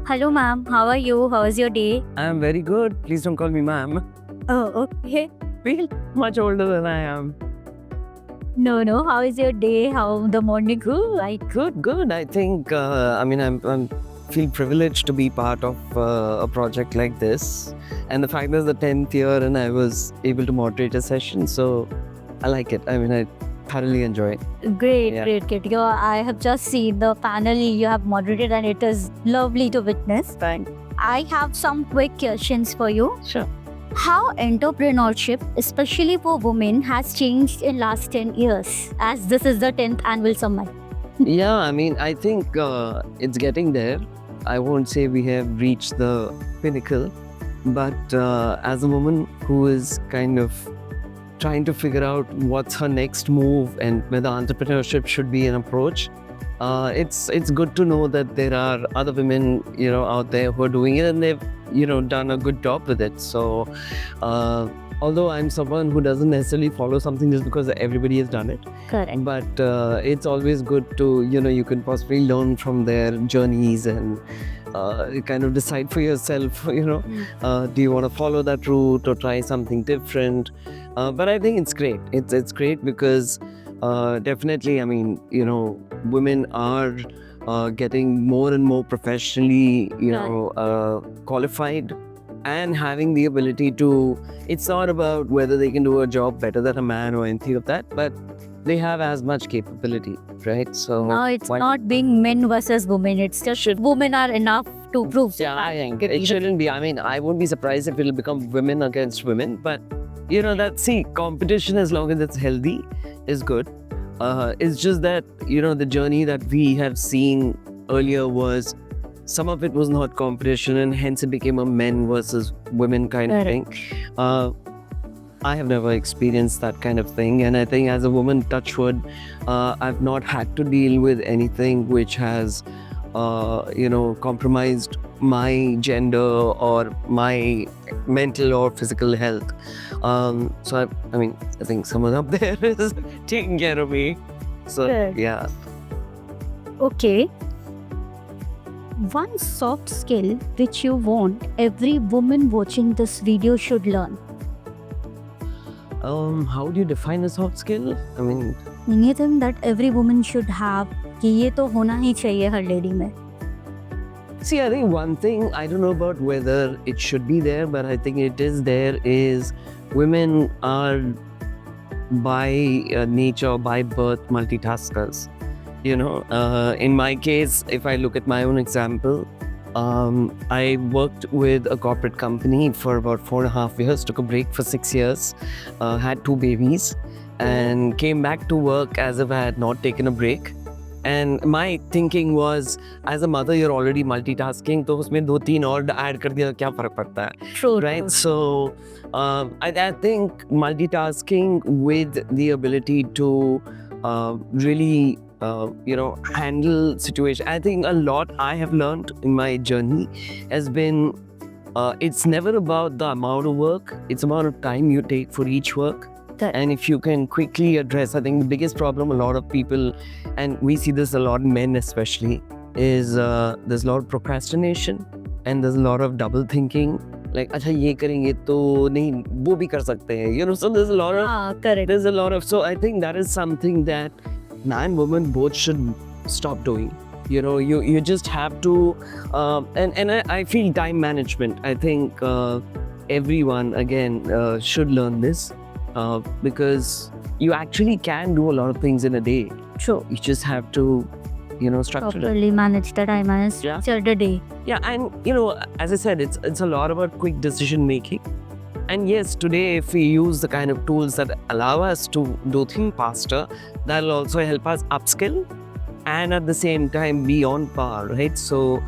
Hello, ma'am. How are you? How was your day? I'm very good. Please don't call me ma'am. Oh, okay. Feel much older than I am. No. How is your day? How the morning? Good. I think, I'm feel privileged to be part of a project like this. And the fact that it's the 10th year and I was able to moderate a session. So I like it. I thoroughly enjoy it. Great, Yeah. great, great. I have just seen the panel you have moderated and it is lovely to witness. Thanks. I have some quick questions for you. Sure. How entrepreneurship, especially for women, has changed in last 10 years as this is the 10th annual summit? Yeah, I think it's getting there. I won't say we have reached the pinnacle, but as a woman who is kind of trying to figure out what's her next move and whether entrepreneurship should be an approach, it's good to know that there are other women, out there who are doing it and they've, done a good job with it. So, although I'm someone who doesn't necessarily follow something just because everybody has done it, Correct. but it's always good to, you can possibly learn from their journeys and kind of decide for yourself, do you want to follow that route or try something different? But I think it's great. It's great because definitely, women are getting more and more professionally, qualified and having the ability to, it's not about whether they can do a job better than a man or anything of that, but they have as much capability, right? So Now it's not being men versus women. It's just women are enough to prove. Yeah, I think it shouldn't be. I wouldn't be surprised if it'll become women against women, but competition, as long as it's healthy, is good. It's just that, the journey that we have seen earlier was, some of it was not competition and hence it became a men versus women kind of thing. I have never experienced that kind of thing, and I think as a woman, touch wood, I've not had to deal with anything which has compromised my gender or my mental or physical health. So I think someone up there is taking care of me. So Good. yeah. Okay. One soft skill which you want every woman watching this video should learn. How do you define a soft skill? Anything that every woman should have कि ये तो होना ही चाहिए हर lady में. See, I think one thing, I don't know about whether it should be there, but I think it is there, is women are by nature, by birth, multitaskers. In my case, if I look at my own example, I worked with a corporate company for about 4.5 years, took a break for 6 years, had 2 babies, and came back to work as if I had not taken a break. And my thinking was, as a mother, you're already multitasking, तो उसमें 2-3 और add कर दिया, क्या फर्क पड़ता है? True. Right? So, I think multitasking with the ability to really, handle situation. I think a lot I have learned in my journey has been, it's never about the amount of work, it's amount of time you take for each work. And if you can quickly address, I think the biggest problem a lot of people, and we see this a lot in men especially, is there's a lot of procrastination and there's a lot of double thinking. Like, अच्छा ये करेंगे तो नहीं वो भी कर सकते हैं, so there's a lot of Correct. So I think that is something that man, woman both should stop doing. You just have to, and I feel time management. I think everyone again should learn this. Because you actually can do a lot of things in a day. True. You just have to, structure it. Properly manage the time and structure the day. Yeah, and as I said, it's a lot about quick decision making. And yes, today if we use the kind of tools that allow us to do things faster, that'll also help us upskill and at the same time be on par, right? So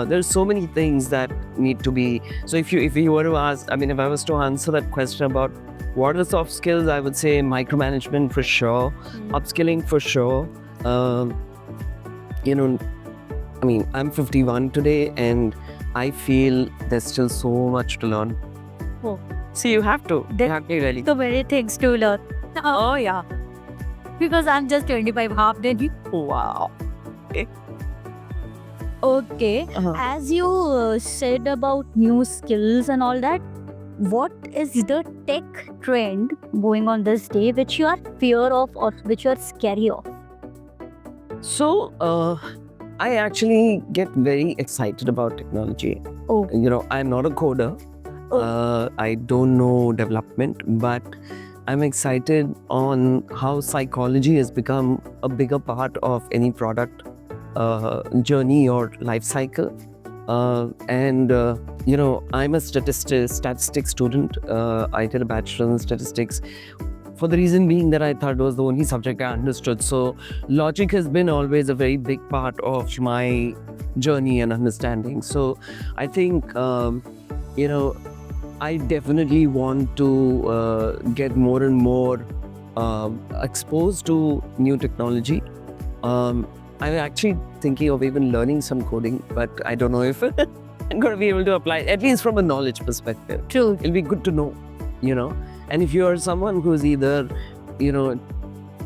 there's so many things that need to be. So if you were to ask, if I was to answer that question about what are the soft skills, I would say micromanagement for sure, upskilling for sure. I'm 51 today and I feel there's still so much to learn. Oh. See, you have to. You have to be ready. So many things to learn. Oh yeah. Because I'm just 25, half then you. Wow. Okay. As you said about new skills and all that, what is the tech trend going on this day which you are fear of or which you are scary of? So, I actually get very excited about technology. Oh. I'm not a coder. I don't know development, but I'm excited on how psychology has become a bigger part of any product journey or life cycle. I'm a statistics student. I did a bachelor in statistics for the reason being that I thought it was the only subject I understood. So logic has been always a very big part of my journey and understanding. So I think, I definitely want to get more and more exposed to new technology. I'm actually thinking of even learning some coding, but I don't know if I'm going to be able to apply it, at least from a knowledge perspective. True. It'll be good to know, And if you're someone who's either,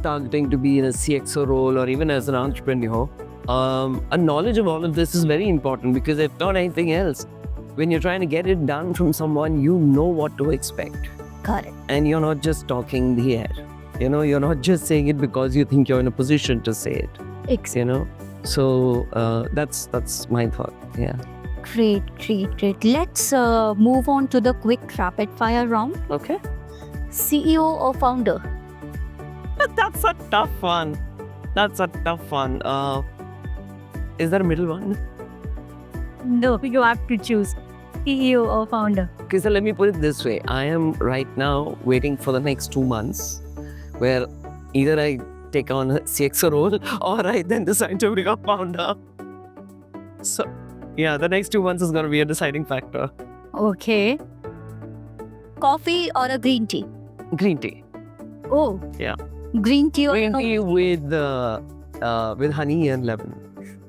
targeting to be in a CXO role or even as an entrepreneur, a knowledge of all of this is very important, because if not anything else, when you're trying to get it done from someone, you know what to expect. Got it. And you're not just talking the air. You're not just saying it because you think you're in a position to say it. Exactly. So that's my thought. Yeah. Great. Let's move on to the quick rapid fire round. Okay. CEO or founder? That's a tough one. Is there a middle one? No, you have to choose CEO or founder. Okay, so let me put it this way. I am right now waiting for the next 2 months where either I take on a CXO role or I then decide to become founder. So, yeah, the next 2 months is going to be a deciding factor. Okay. Coffee or a green tea? Green tea. Oh. Yeah. Green tea or Green tea with honey and lemon.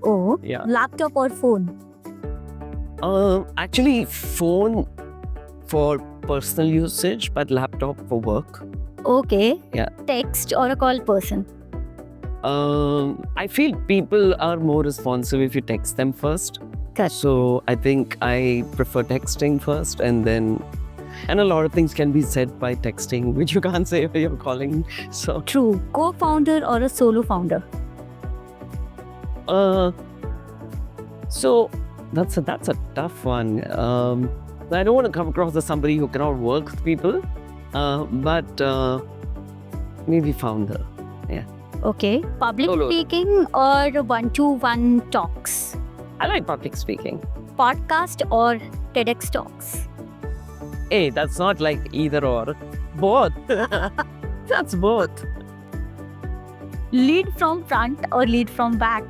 Oh. Yeah. Laptop or phone? Actually, phone for personal usage, but laptop for work. Okay. Yeah. Text or a call person? I feel people are more responsive if you text them first. Correct. So I think I prefer texting first, and a lot of things can be said by texting, which you can't say when you're calling. So True. Co-founder or a solo founder? So that's a tough one. I don't want to come across as somebody who cannot work with people, but maybe founder. Yeah. Okay. Public Solo. speaking or one-to-one talks? I like public speaking. Podcast or TEDx talks? Hey, that's not like either or. Both. That's both. Lead from front or lead from back?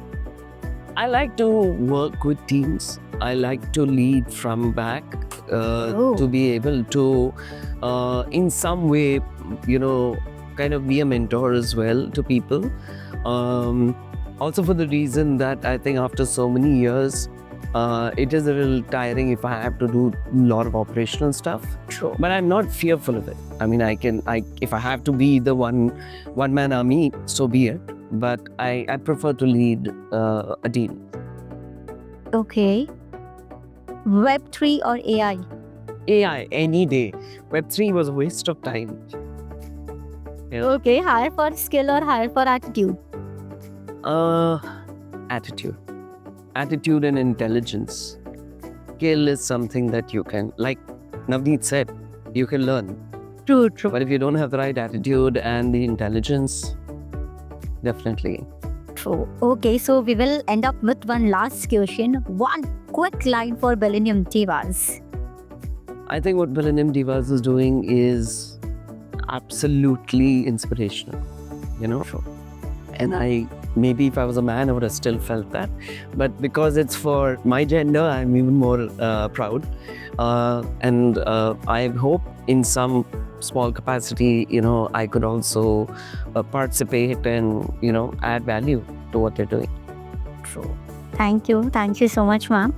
I like to work with teams. I like to lead from back to be able to, in some way, kind of be a mentor as well to people. Also for the reason that I think after so many years, it is a little tiring if I have to do a lot of operational stuff. True. But I'm not fearful of it. I mean, if I have to be the one-man army, so be it. But I prefer to lead a team. Okay. Web3 or AI? AI, any day. Web3 was a waste of time. Yeah. Okay. Hire for skill or hire for attitude? Attitude. Attitude and intelligence. Skill is something that you can, like Navneet said, you can learn. True. But if you don't have the right attitude and the intelligence, definitely. True. Okay, so we will end up with one last question. One quick line for Billennium Divas. I think what Billennium Divas is doing is absolutely inspirational, Sure. And maybe if I was a man, I would have still felt that. But because it's for my gender, I'm even more proud. And I hope in some small capacity, I could also participate and, add value to what they're doing. True. Thank you. Thank you so much, ma'am.